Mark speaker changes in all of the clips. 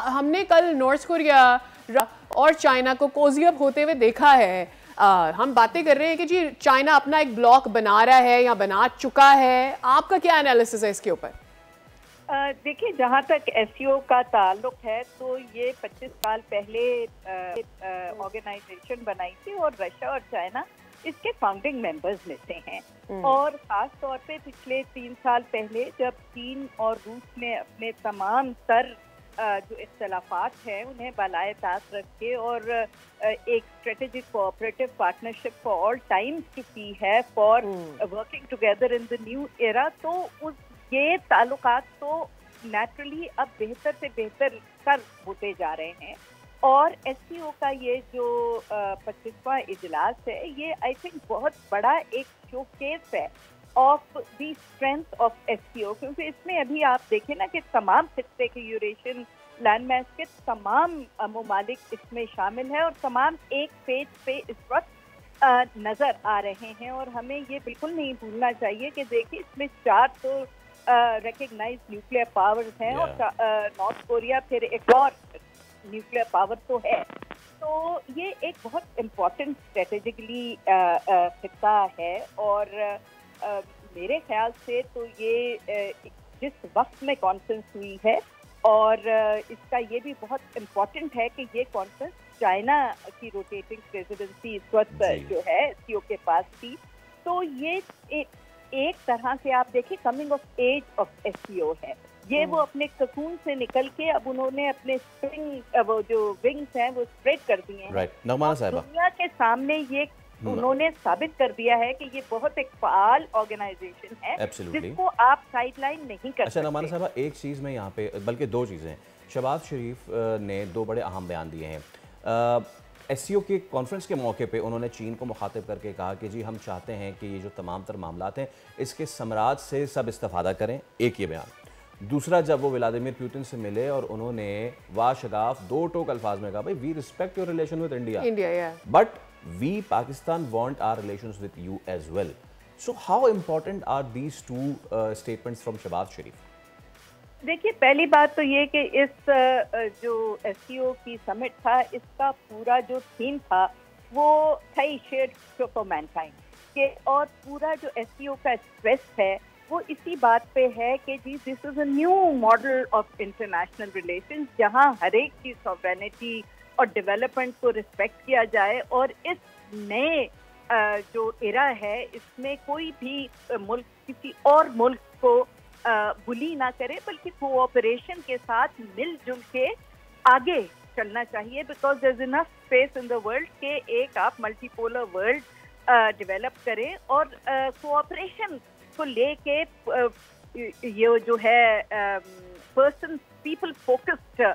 Speaker 1: हमने कल north Korea और चाइना को कोजी अप होते हुए देखा है। हम बातें कर रहे हैं कि जी चाइना अपना एक ब्लॉक बना रहा है या बना चुका है। आपका क्या एनालिसिस है इसके ऊपर?
Speaker 2: देखिए, जहाँ तक एससीओ का ताल्लुक है तो ये 25 साल पहले ऑर्गेनाइजेशन बनाई थी और रशिया और चाइना इसके फाउंडिंग मेंबर्स में से हैं। और ख़ास तौर पे पिछले 3 साल पहले जब चीन और रूस ने अपने तमाम तर जो इख्तलाफात हैं उन्हें बालाए ताक रख के और एक strategic cooperative partnership for all times की की है for working together in the new era, तो ये ताल्लुकात तो नेचुरली अब बेहतर से बेहतर कर होते जा रहे हैं। और एससीओ का ये जो 25वां इजलास है, ये आई थिंक बहुत बड़ा एक शोकेस है of the strength of SCO, क्योंकि इसमें अभी आप देखें ना कि तमाम खित्ते के यूरेशियन लैंडमास के तमाम ममालिक इसमें शामिल है और तमाम एक पेज पे इस वक्त नज़र आ रहे हैं। और हमें ये बिल्कुल नहीं भूलना चाहिए कि देखिए इसमें 4 तो रिकग्नाइज न्यूक्लियर पावर्स हैं और नॉर्थ कोरिया फिर एक और न्यूक्लियर पावर तो है। तो ये एक बहुत इम्पोर्टेंट स्ट्रेटेजिकली खित्ता है और मेरे ख्याल से तो ये जिस वक्त में कॉन्फ्रेंस हुई है और इसका ये भी बहुत इम्पोर्टेंट है कि ये कॉन्फ्रेंस चाइना की रोटेटिंग प्रेसिडेंसी इस वक्त जो है एससीओ के पास थी। तो ये एक तरह से आप देखिए coming of age of SCO है। ये वो अपने ककून से निकल के अब उन्होंने अपने स्प्रिंग वो जो विंग्स हैं वो स्प्रेड कर दिए हैं। दुनिया के सामने ये उन्होंने साबित कर दिया है कि ये बहुत एक फाल ऑर्गेनाइजेशन है जिसको आप साइडलाइन नहीं कर सकते।
Speaker 3: नगमाना साहबा, एक चीज़ में यहाँ पे बल्कि 2 चीज़ें, शहबाज शरीफ ने 2 बड़े अहम बयान दिए हैं। एससीओ के कॉन्फ्रेंस के मौके पे उन्होंने चीन को मुखातिब करके कहा कि जी हम चाहते हैं कि ये जो तमाम तर मामलात हैं इसके समराज से सब इस्तेफादा करें, एक ये बयान। दूसरा, जब वो व्लादिमीर पुतिन से मिले और उन्होंने वाशगाफ 2 टोक अल्फाज में कहा, भाई we respect your relation with India but we Pakistan want our relations with you as well. So how important are these 2 statements from Shehbaz Sharif?
Speaker 2: देखिए, पहली बात तो ये कि इस जो एससीओ की समिट था इसका पूरा जो थीम था वो था शेयर्ड फॉर मैनकाइंड के, और पूरा जो एससीओ का स्ट्रेस है वो इसी बात पे है कि जी this is a new model of international relations जहां हर एक की सॉवरेनिटी और डेवलपमेंट को रिस्पेक्ट किया जाए। और इस नए जो एरा है इसमें कोई भी मुल्क किसी और मुल्क को बुली ना करे बल्कि कोऑपरेशन के साथ मिलजुल के आगे चलना चाहिए, because there is enough space in the world के एक आप मल्टीपोलर वर्ल्ड डेवलप करें और कोऑपरेशन को लेके ये जो है पर्सन पीपल फोकस्ड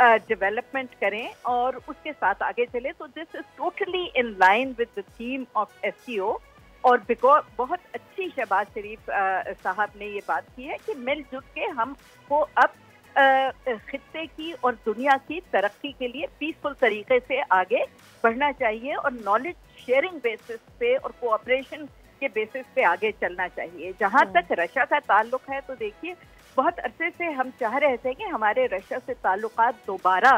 Speaker 2: डेवलपमेंट करें और उसके साथ आगे चले। तो this is totally in line with the theme of SCO. और बिकॉज बहुत अच्छी शहबाज शरीफ साहब ने ये बात की है कि मिलजुल के हमको अब खित्ते की और दुनिया की तरक्की के लिए पीसफुल तरीके से आगे बढ़ना चाहिए और नॉलेज शेयरिंग बेसिस पे और कोऑपरेशन के बेसिस पे आगे चलना चाहिए। जहाँ तक रशिया का ताल्लुक है तो देखिए बहुत अरसे से हम चाह रहे थे कि हमारे रशिया से ताल्लुकात दोबारा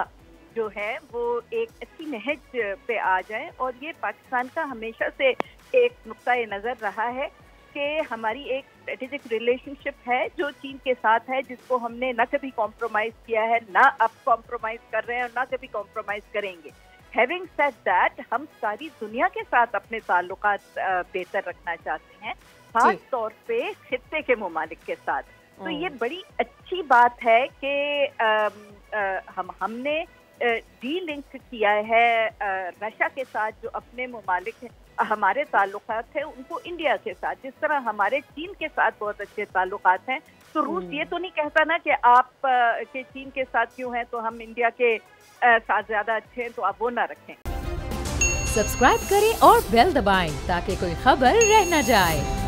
Speaker 2: जो है वो एक अच्छी नहज पे आ जाए, और ये पाकिस्तान का हमेशा से एक नुक्ता नज़र रहा है कि हमारी एक स्ट्रेटेजिक रिलेशनशिप है जो चीन के साथ है, जिसको हमने ना कभी कॉम्प्रोमाइज़ किया है, ना अब कॉम्प्रोमाइज़ कर रहे हैं और ना कभी कॉम्प्रोमाइज़ करेंगे। हैविंग सेड दैट, हम सारी दुनिया के साथ अपने ताल्लुकात बेहतर रखना चाहते हैं, खास तौर पे खित्ते के ममालिक के साथ। तो ये बड़ी अच्छी बात है कि हमने डी लिंक किया है रशिया के साथ जो अपने ममालिक हमारे ताल्लुकात हैं उनको इंडिया के साथ, जिस तरह हमारे चीन के साथ बहुत अच्छे ताल्लुकात हैं। तो रूस ये तो नहीं कहता ना कि आप के चीन के साथ क्यों हैं तो हम इंडिया के साथ ज्यादा अच्छे हैं, तो आप वो ना रखें।
Speaker 4: सब्सक्राइब करें और बेल दबाएं ताकि कोई खबर रह न जाए।